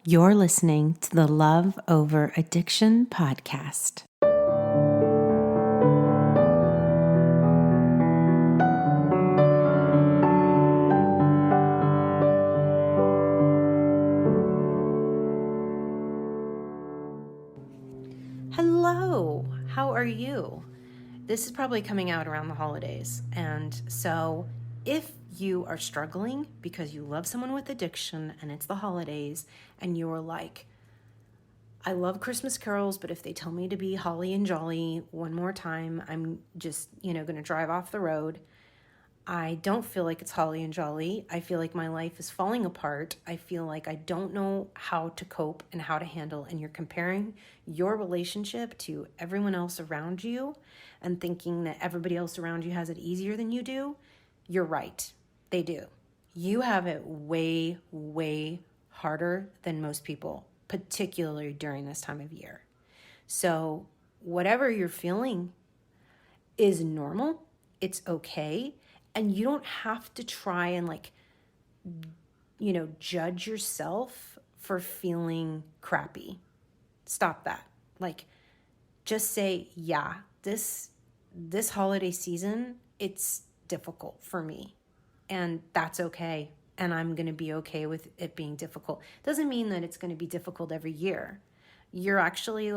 You're listening to the Love Over Addiction podcast. Hello, how are you? This is probably coming out around the holidays. And so if you are struggling because you love someone with addiction and it's the holidays and you're like, I love Christmas carols, but if they tell me to be holly and jolly one more time, I'm just, going to drive off the road. I don't feel like it's holly and jolly. I feel like my life is falling apart. I feel like I don't know how to cope and how to handle. And you're comparing your relationship to everyone else around you and thinking that everybody else around you has it easier than you do. You're right. They do. You have it way, way harder than most people, particularly during this time of year. So whatever you're feeling is normal. It's okay. And you don't have to try and judge yourself for feeling crappy. Stop that. Just say, yeah, this holiday season, it's difficult for me. And that's okay. And I'm going to be okay with it being difficult. Doesn't mean that it's going to be difficult every year. You're actually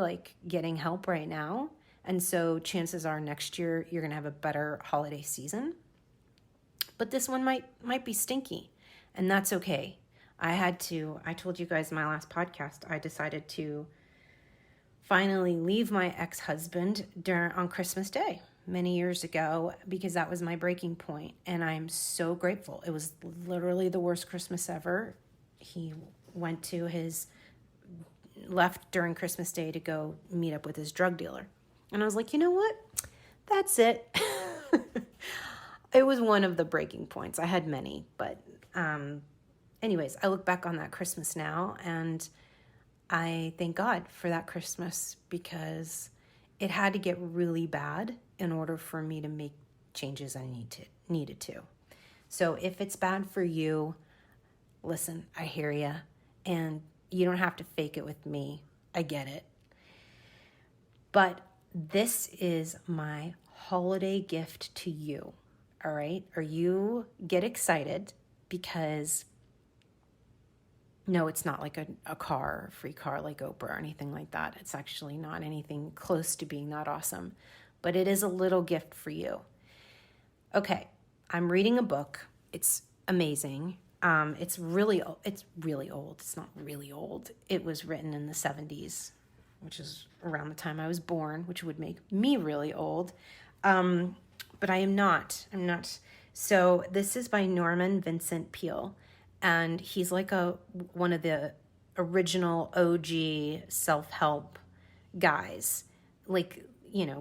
getting help right now. And so chances are next year you're going to have a better holiday season. But this one might be stinky, and that's okay. I told you guys in my last podcast, I decided to finally leave my ex-husband on Christmas Day many years ago because that was my breaking point, and I'm so grateful. It was literally the worst Christmas ever. He left during Christmas Day to go meet up with his drug dealer. And I was like, you know what? That's it. It was one of the breaking points. I had many, but anyways, I look back on that Christmas now and I thank God for that Christmas because it had to get really bad in order for me to make changes I needed to. So if it's bad for you, listen, I hear you, and you don't have to fake it with me. I get it. But this is my holiday gift to you. All right? Or you get excited because, no, it's not like a car, a free car like Oprah or anything like that. It's actually not anything close to being that awesome. But it is a little gift for you. Okay, I'm reading a book. It's amazing. It's really old. It's not really old. It was written in the 70s, which is around the time I was born, which would make me really old. But I'm not. So this is by Norman Vincent Peale. And he's one of the original OG self-help guys,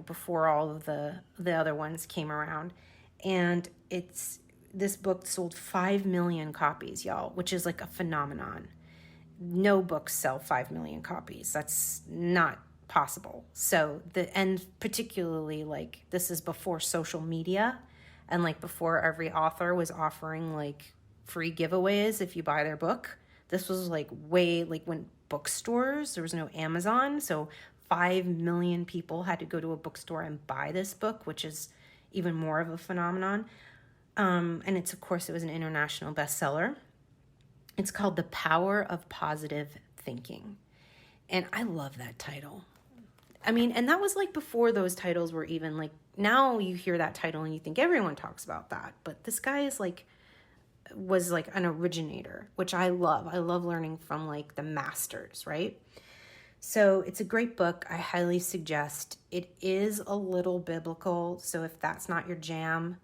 before all of the other ones came around. And this book sold 5 million copies, y'all, which is a phenomenon. No books sell 5 million copies. That's not possible. So and particularly this is before social media and before every author was offering free giveaways if you buy their book. This was way when bookstores, there was no Amazon, so 5 million people had to go to a bookstore and buy this book, which is even more of a phenomenon. And it was an international bestseller. It's called The Power of Positive Thinking. And I love that title. I mean, and that was before those titles were even now you hear that title and you think everyone talks about that. But this guy is was an originator, which I love. I love learning from the masters, right? So it's a great book. I highly suggest. It is a little biblical. So if that's not your jam,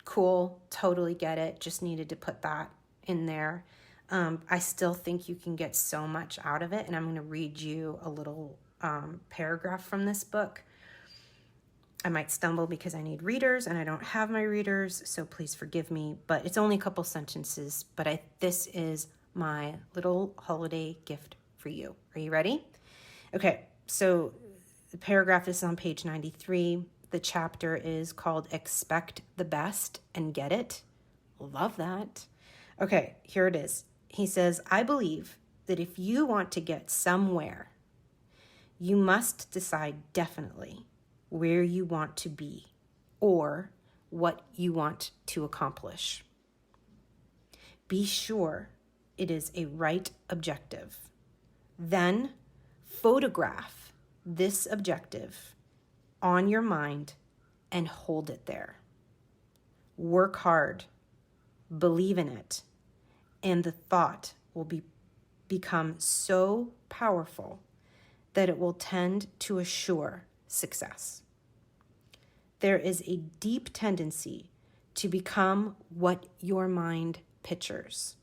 cool, totally get it. Just needed to put that in there. I still think you can get so much out of it. And I'm going to read you a little paragraph from this book. I might stumble because I need readers and I don't have my readers, so please forgive me, but it's only a couple sentences, but this is my little holiday gift for you. Are you ready? Okay, so the paragraph is on page 93. The chapter is called Expect the Best and Get It. Love that. Okay, here it is. He says, I believe that if you want to get somewhere, you must decide definitely where you want to be or what you want to accomplish. Be sure it is a right objective. Then photograph this objective on your mind and hold it there. Work hard, believe in it, and the thought will become so powerful that it will tend to assure success. There is a deep tendency to become what your mind pictures,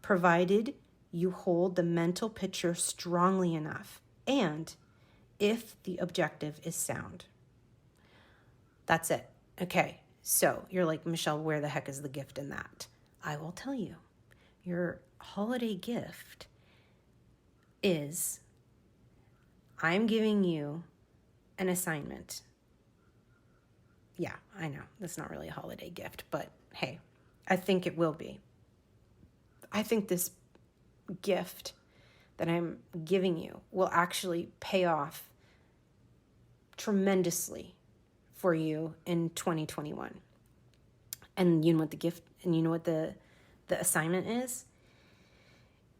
provided you hold the mental picture strongly enough and if the objective is sound. That's it. Okay, so you're like, Michelle, where the heck is the gift in that? I will tell you. Your holiday gift is I'm giving you an assignment. Yeah, I know. That's not really a holiday gift, but hey, I think it will be. I think this gift that I'm giving you will actually pay off tremendously for you in 2021. And you know what the gift, and you know what the assignment is?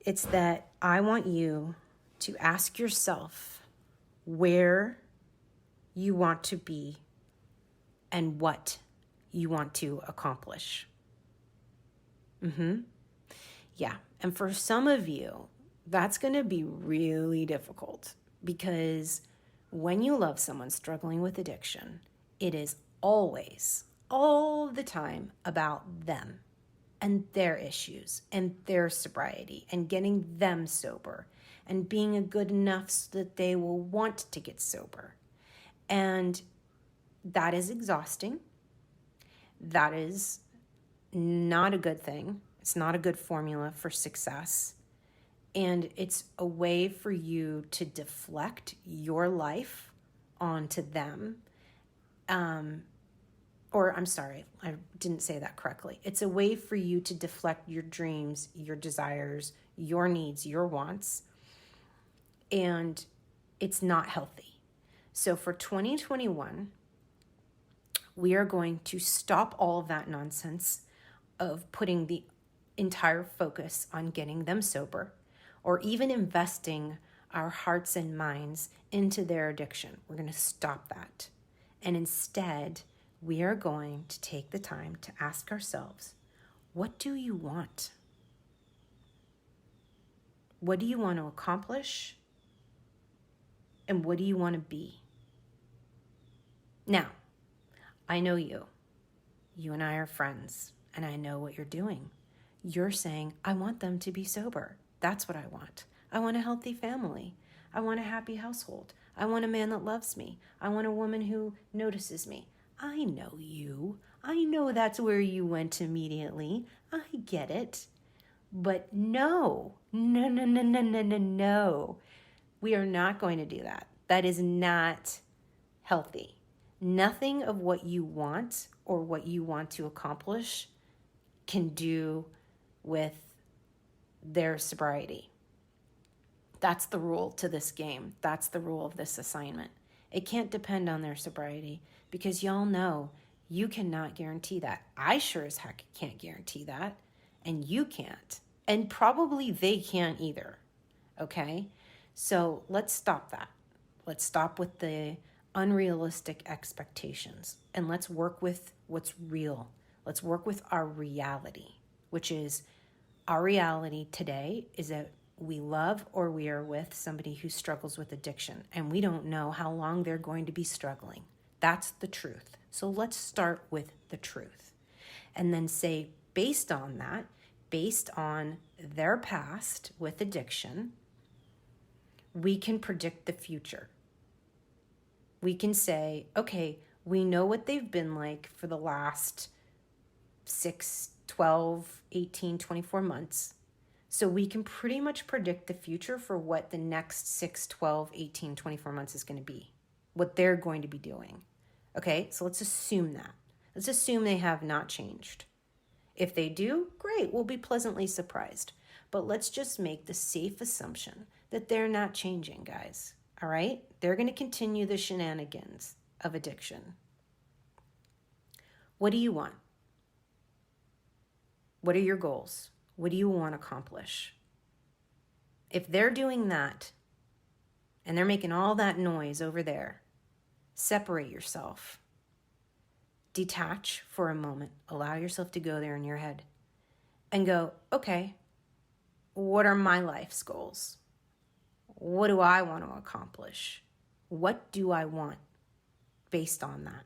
It's that I want you to ask yourself where you want to be and what you want to accomplish. Yeah, and for some of you, that's going to be really difficult because when you love someone struggling with addiction, it is always, all the time about them and their issues and their sobriety and getting them sober and being good enough so that they will want to get sober. And that is exhausting. That is not a good thing. It's not a good formula for success. And it's a way for you to deflect your life onto them. Or I'm sorry, I didn't say that correctly. It's a way for you to deflect your dreams, your desires, your needs, your wants. And it's not healthy. So for 2021, we are going to stop all of that nonsense of putting the entire focus on getting them sober or even investing our hearts and minds into their addiction. We're going to stop that. And instead, we are going to take the time to ask ourselves, what do you want? What do you want to accomplish? And what do you want to be? Now, I know you. You and I are friends, and I know what you're doing. You're saying, I want them to be sober. That's what I want. I want a healthy family. I want a happy household. I want a man that loves me. I want a woman who notices me. I know you. I know that's where you went immediately. I get it. But no. We are not going to do that. That is not healthy. Nothing of what you want or what you want to accomplish can do with their sobriety. That's the rule to this game. That's the rule of this assignment. It can't depend on their sobriety because y'all know you cannot guarantee that. I sure as heck can't guarantee that, and you can't. And probably they can't either, okay? So let's stop that. Let's stop with the unrealistic expectations and let's work with what's real. Let's work with our reality, which is our reality today is that we love or we are with somebody who struggles with addiction and we don't know how long they're going to be struggling. That's the truth. So let's start with the truth and then say, based on that, based on their past with addiction, we can predict the future. We can say, okay, we know what they've been like for the last 6, 12, 18, 24 months. So we can pretty much predict the future for what the next 6, 12, 18, 24 months is going to be, what they're going to be doing. Okay, so let's assume that. Let's assume they have not changed. If they do, great, we'll be pleasantly surprised. but let's just make the safe assumption that they're not changing, guys. All right? They're going to continue the shenanigans of addiction. What do you want? What are your goals? What do you want to accomplish? If they're doing that and they're making all that noise over there, separate yourself. Detach for a moment. Allow yourself to go there in your head and go, okay, what are my life's goals? What do I want to accomplish? What do I want based on that?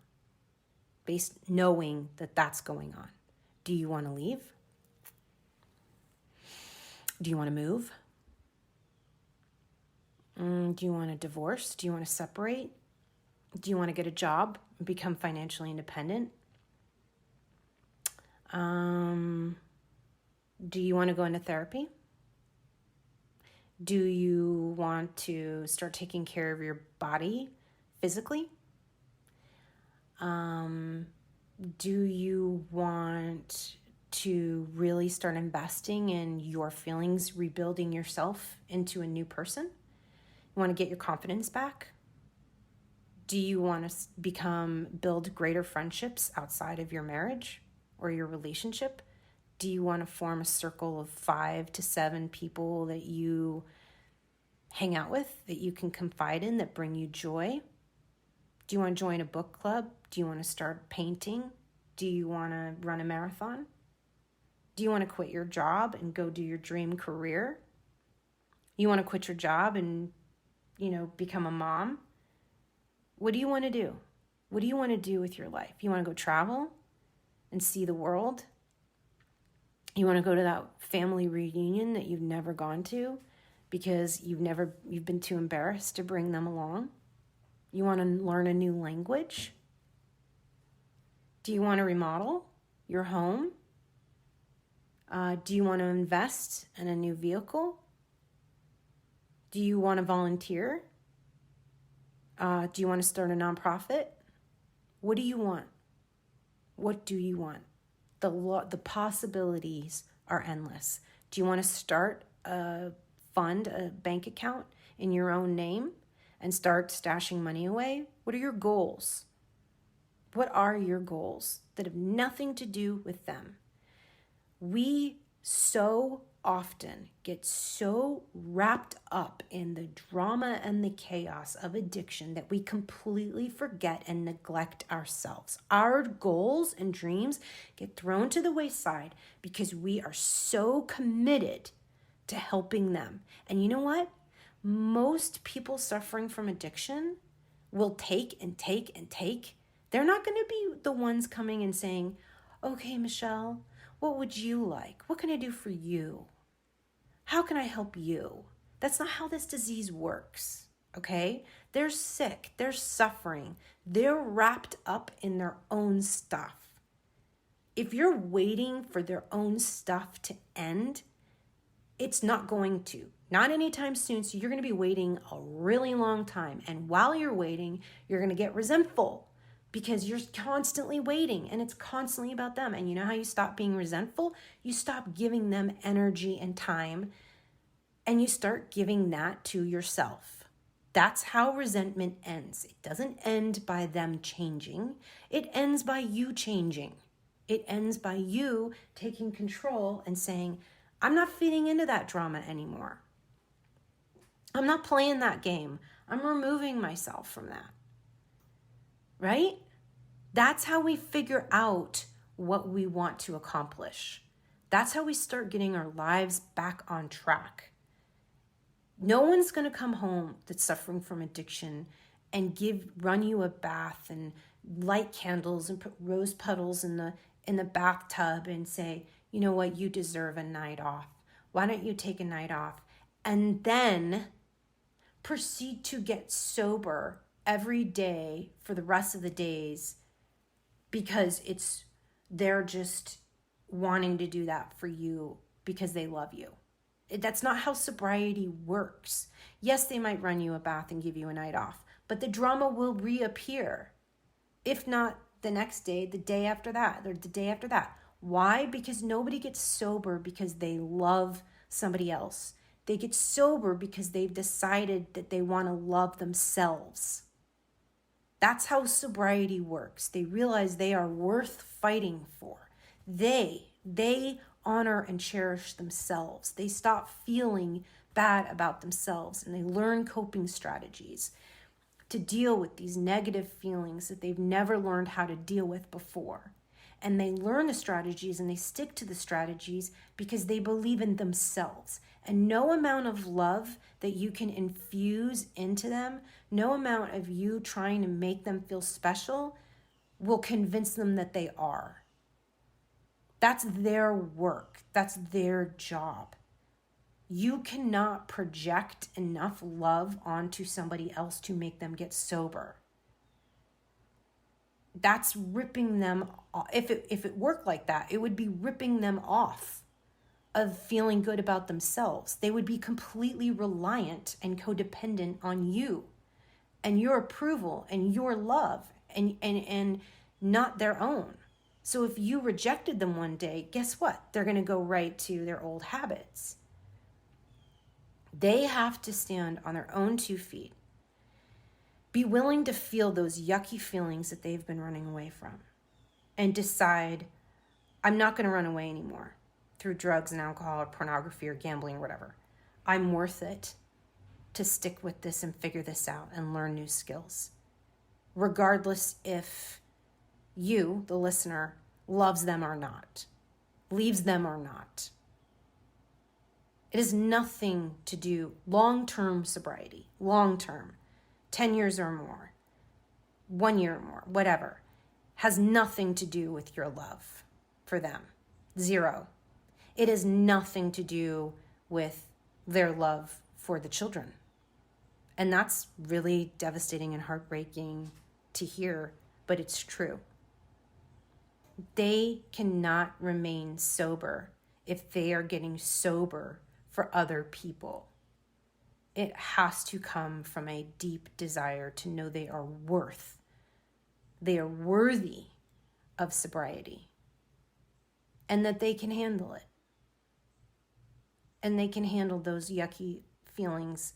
Based knowing that that's going on. Do you want to leave? Do you want to move? Do you want a divorce? Do you want to separate? Do you want to get a job and become financially independent? Do you want to go into therapy? Do you want to start taking care of your body physically? Do you want to really start investing in your feelings, rebuilding yourself into a new person? You want to get your confidence back? Do you want to build greater friendships outside of your marriage or your relationship? Do you want to form a circle of 5 to 7 people that you hang out with, that you can confide in, that bring you joy? Do you want to join a book club? Do you want to start painting? Do you want to run a marathon? Do you want to quit your job and go do your dream career? You want to quit your job and, become a mom? What do you want to do? What do you want to do with your life? You want to go travel and see the world? You want to go to that family reunion that you've never gone to because you've been too embarrassed to bring them along? You want to learn a new language? Do you want to remodel your home? Do you want to invest in a new vehicle? Do you want to volunteer? Do you want to start a nonprofit? What do you want? What do you want? The possibilities are endless. Do you want to start a bank account in your own name and start stashing money away? What are your goals? What are your goals that have nothing to do with them? We so often get so wrapped up in the drama and the chaos of addiction that we completely forget and neglect ourselves. Our goals and dreams get thrown to the wayside because we are so committed to helping them. And you know what? Most people suffering from addiction will take and take and take. They're not going to be the ones coming and saying, okay, Michelle, what would you like? What can I do for you? How can I help you? That's not how this disease works, okay? They're sick. They're suffering. They're wrapped up in their own stuff. If you're waiting for their own stuff to end, it's not going to. Not anytime soon. So you're going to be waiting a really long time. And while you're waiting, you're going to get resentful because you're constantly waiting and it's constantly about them. And you know how you stop being resentful? You stop giving them energy and time and you start giving that to yourself. That's how resentment ends. It doesn't end by them changing. It ends by you changing. It ends by you taking control and saying, I'm not feeding into that drama anymore. I'm not playing that game. I'm removing myself from that. Right? That's how we figure out what we want to accomplish. That's how we start getting our lives back on track. No one's going to come home that's suffering from addiction and run you a bath and light candles and put rose petals in the bathtub and say, you know what, you deserve a night off. Why don't you take a night off? And then proceed to get sober every day for the rest of the days because they're just wanting to do that for you because they love you. That's not how sobriety works. Yes, they might run you a bath and give you a night off, but the drama will reappear. If not the next day, the day after that, or the day after that. Why? Because nobody gets sober because they love somebody else. They get sober because they've decided that they want to love themselves. That's how sobriety works. They realize they are worth fighting for. They honor and cherish themselves. They stop feeling bad about themselves, and they learn coping strategies to deal with these negative feelings that they've never learned how to deal with before. And they learn the strategies and they stick to the strategies because they believe in themselves. And no amount of love that you can infuse into them, no amount of you trying to make them feel special will convince them that they are. That's their work. That's their job. You cannot project enough love onto somebody else to make them get sober. That's ripping them off. If it worked like that, it would be ripping them off of feeling good about themselves. They would be completely reliant and codependent on you and your approval and your love and not their own. So if you rejected them one day, guess what? They're going to go right to their old habits. They have to stand on their own 2 feet. Be willing to feel those yucky feelings that they've been running away from and decide, I'm not going to run away anymore through drugs and alcohol or pornography or gambling or whatever. I'm worth it to stick with this and figure this out and learn new skills. Regardless if you, the listener, loves them or not, leaves them or not. It has nothing to do, long-term sobriety, long-term, 10 years or more, 1 year or more, whatever, has nothing to do with your love for them. 0. It has nothing to do with their love for the children. And that's really devastating and heartbreaking to hear, but it's true. They cannot remain sober if they are getting sober for other people. It has to come from a deep desire to know they are worthy of sobriety, and that they can handle it. And they can handle those yucky feelings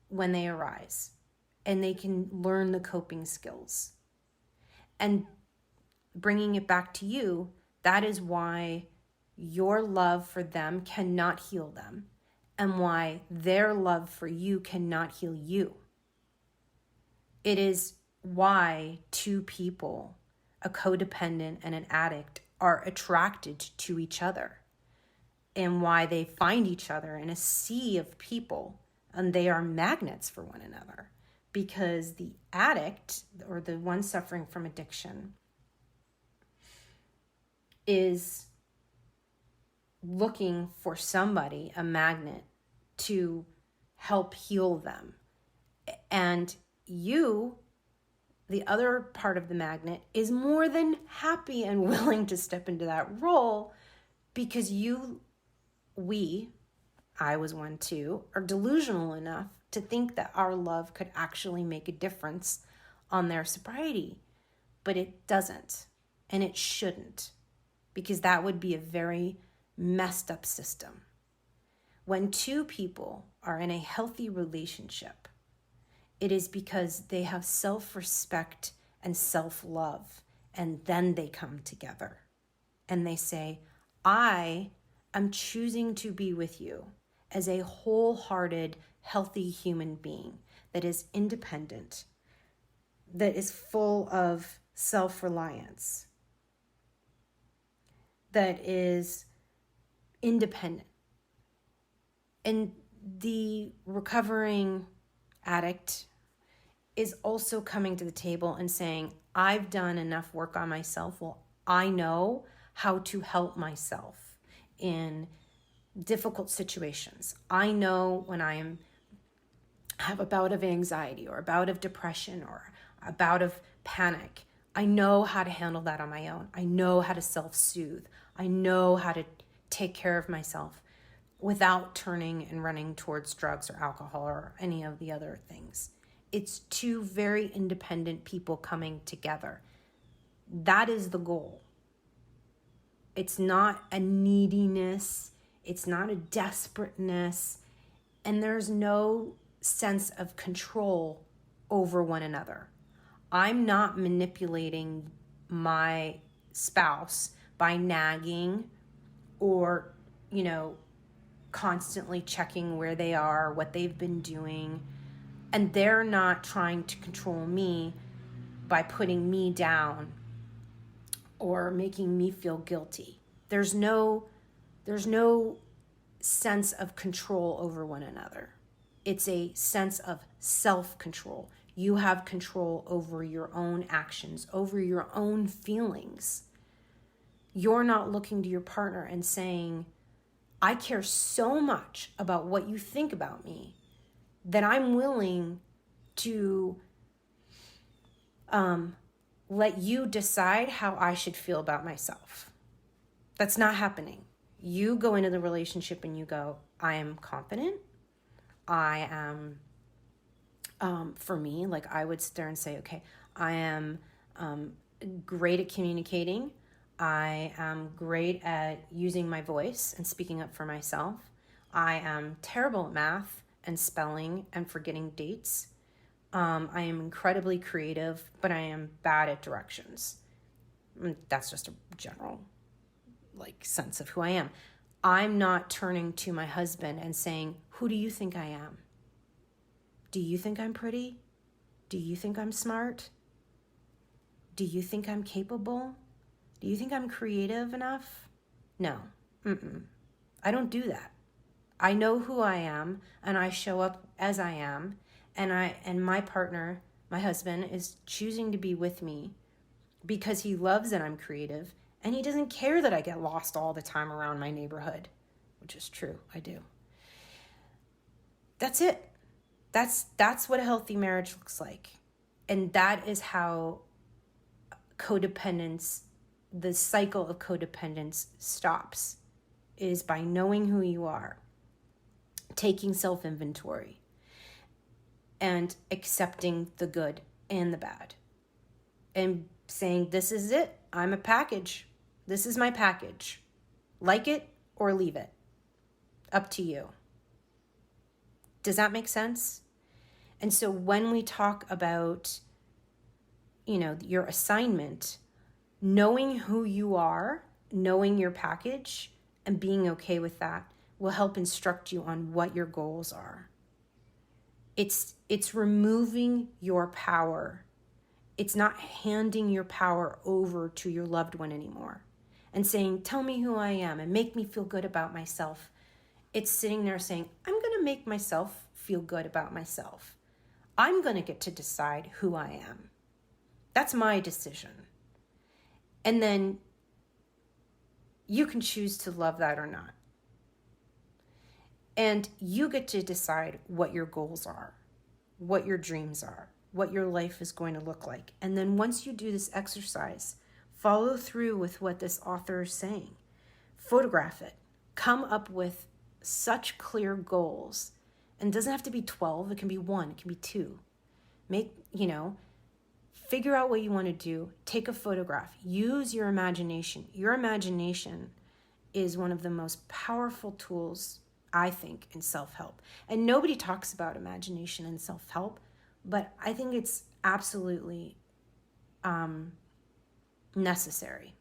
when they arise, and they can learn the coping skills. And bringing it back to you, that is why your love for them cannot heal them, and why their love for you cannot heal you. It is why 2 people, a codependent and an addict, are attracted to each other, and why they find each other in a sea of people, and they are magnets for one another, because the addict, or the one suffering from addiction, is looking for somebody, a magnet, to help heal them. And you, the other part of the magnet, is more than happy and willing to step into that role because I was one too, are delusional enough to think that our love could actually make a difference on their sobriety. But it doesn't, and it shouldn't, because that would be a very messed up system. When 2 people are in a healthy relationship, it is because they have self-respect and self-love, and then they come together and they say, I am choosing to be with you as a wholehearted, healthy human being that is independent, that is full of self-reliance, that is independent. And the recovering addict is also coming to the table and saying, I've done enough work on myself. Well, I know how to help myself in difficult situations. I know when I have a bout of anxiety or a bout of depression or a bout of panic, I know how to handle that on my own. I know how to self-soothe. I know how to take care of myself without turning and running towards drugs or alcohol or any of the other things. It's 2 very independent people coming together. That is the goal. It's not a neediness. It's not a desperateness. And there's no sense of control over one another. I'm not manipulating my spouse by nagging or, constantly checking where they are, what they've been doing. And they're not trying to control me by putting me down or making me feel guilty. There's no sense of control over one another. It's a sense of self-control. You have control over your own actions, over your own feelings. You're not looking to your partner and saying, I care so much about what you think about me that I'm willing to let you decide how I should feel about myself. That's not happening. You go into the relationship and you go, I am confident. I am, for me, like I would sit there and say, okay, I am great at communicating. I am great at using my voice and speaking up for myself. I am terrible at math and spelling and forgetting dates. I am incredibly creative, but I am bad at directions. That's just a general sense of who I am. I'm not turning to my husband and saying, who do you think I am? Do you think I'm pretty? Do you think I'm smart? Do you think I'm capable? Do you think I'm creative enough? No. I don't do that. I know who I am, and I show up as I am, and my partner, my husband, is choosing to be with me because he loves that I'm creative, and he doesn't care that I get lost all the time around my neighborhood, which is true, I do. That's it. That's what a healthy marriage looks like. And that is how codependence, the cycle of codependence stops, is by knowing who you are, taking self-inventory, and accepting the good and the bad, and saying, this is it. I'm a package. This is my package. Like it or leave it. Up to you. Does that make sense? And so when we talk about, your assignment, knowing who you are, knowing your package, and being okay with that will help instruct you on what your goals are. It's removing your power. It's not handing your power over to your loved one anymore and saying, tell me who I am and make me feel good about myself. It's sitting there saying, I'm going to make myself feel good about myself. I'm going to get to decide who I am. That's my decision. And then you can choose to love that or not. And you get to decide what your goals are, what your dreams are, what your life is going to look like. And then once you do this exercise, follow through with what this author is saying. Photograph it. Come up with such clear goals. And it doesn't have to be 12. It can be 1. It can be 2. Figure out what you want to do. Take a photograph. Use your imagination. Your imagination is one of the most powerful tools, I think, in self-help. And nobody talks about imagination in self-help, but I think it's absolutely necessary.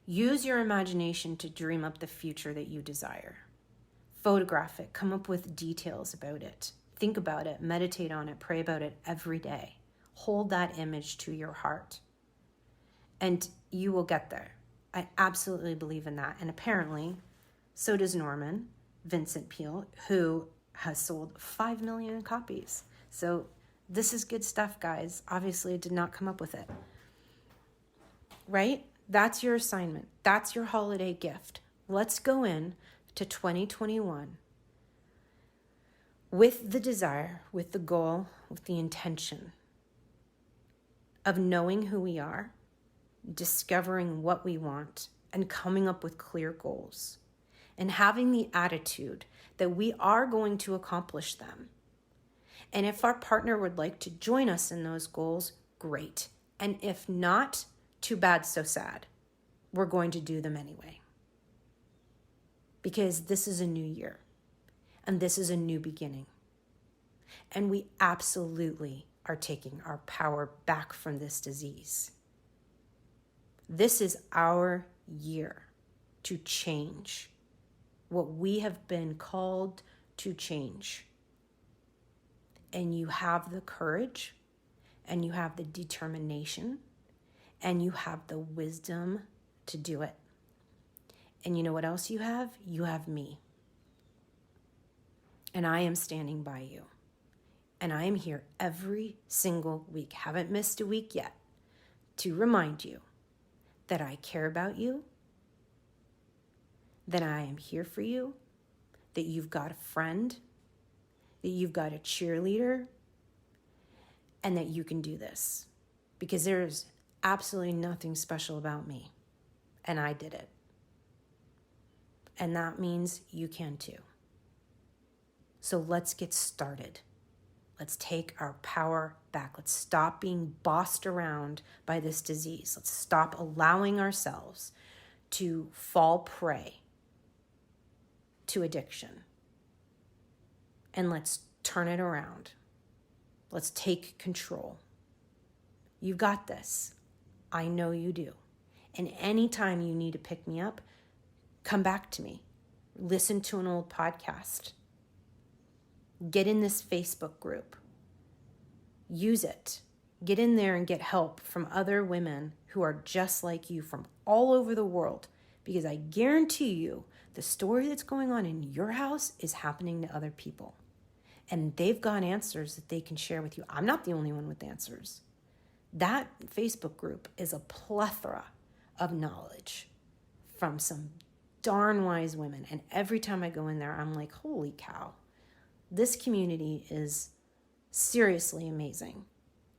Use your imagination to dream up the future that you desire. Photograph it. Come up with details about it. Think about it. Meditate on it. Pray about it every day. Hold that image to your heart. And you will get there. I absolutely believe in that. And apparently, so does Norman Vincent Peale, who has sold 5 million copies. So this is good stuff, guys. Obviously, I did not come up with it. Right? That's your assignment. That's your holiday gift. Let's go in to 2021 with the desire, with the goal, with the intention of knowing who we are, discovering what we want, and coming up with clear goals, and having the attitude that we are going to accomplish them. And if our partner would like to join us in those goals, great. And if not, too bad, so sad. We're going to do them anyway. because this is a new year and this is a new beginning. And we absolutely are taking our power back from this disease. This is our year to change what we have been called to change. And you have the courage, and you have the determination, and you have the wisdom to do it. And you know what else you have? You have me. And I am standing by you. And I am here every single week, haven't missed a week yet, to remind you that I care about you, that I am here for you, that you've got a friend, that you've got a cheerleader, and that you can do this. Because there's absolutely nothing special about me, and I did it. And that means you can too. So let's get started. Let's take our power back. Let's stop being bossed around by this disease. Let's stop allowing ourselves to fall prey to addiction. And let's turn it around. Let's take control. You got this. I know you do. And anytime you need to pick me up, come back to me. Listen to an old podcast. Get in this Facebook group. Use it. Get in there and get help from other women who are just like you from all over the world. Because I guarantee you, the story that's going on in your house is happening to other people. And they've got answers that they can share with you. I'm not the only one with answers. That Facebook group is a plethora of knowledge from some darn wise women. And every time I go in there, I'm like, holy cow. This community is seriously amazing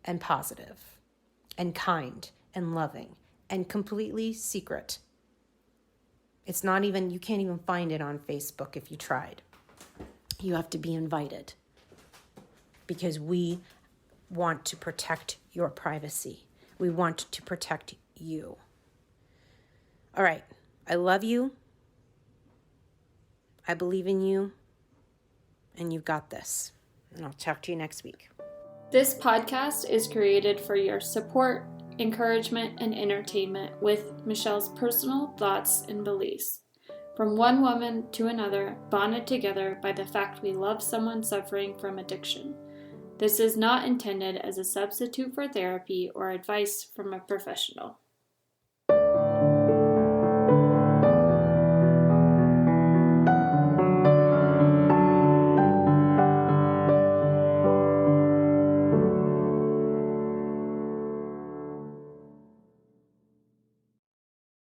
and positive and kind and loving and completely secret. It's not even, you can't even find it on Facebook if you tried. You have to be invited because we want to protect your privacy. We want to protect you. All right. I love you. I believe in you. And you've got this. And I'll talk to you next week. This podcast is created for your support, encouragement, and entertainment with Michelle's personal thoughts and beliefs. From one woman to another, bonded together by the fact we love someone suffering from addiction. This is not intended as a substitute for therapy or advice from a professional.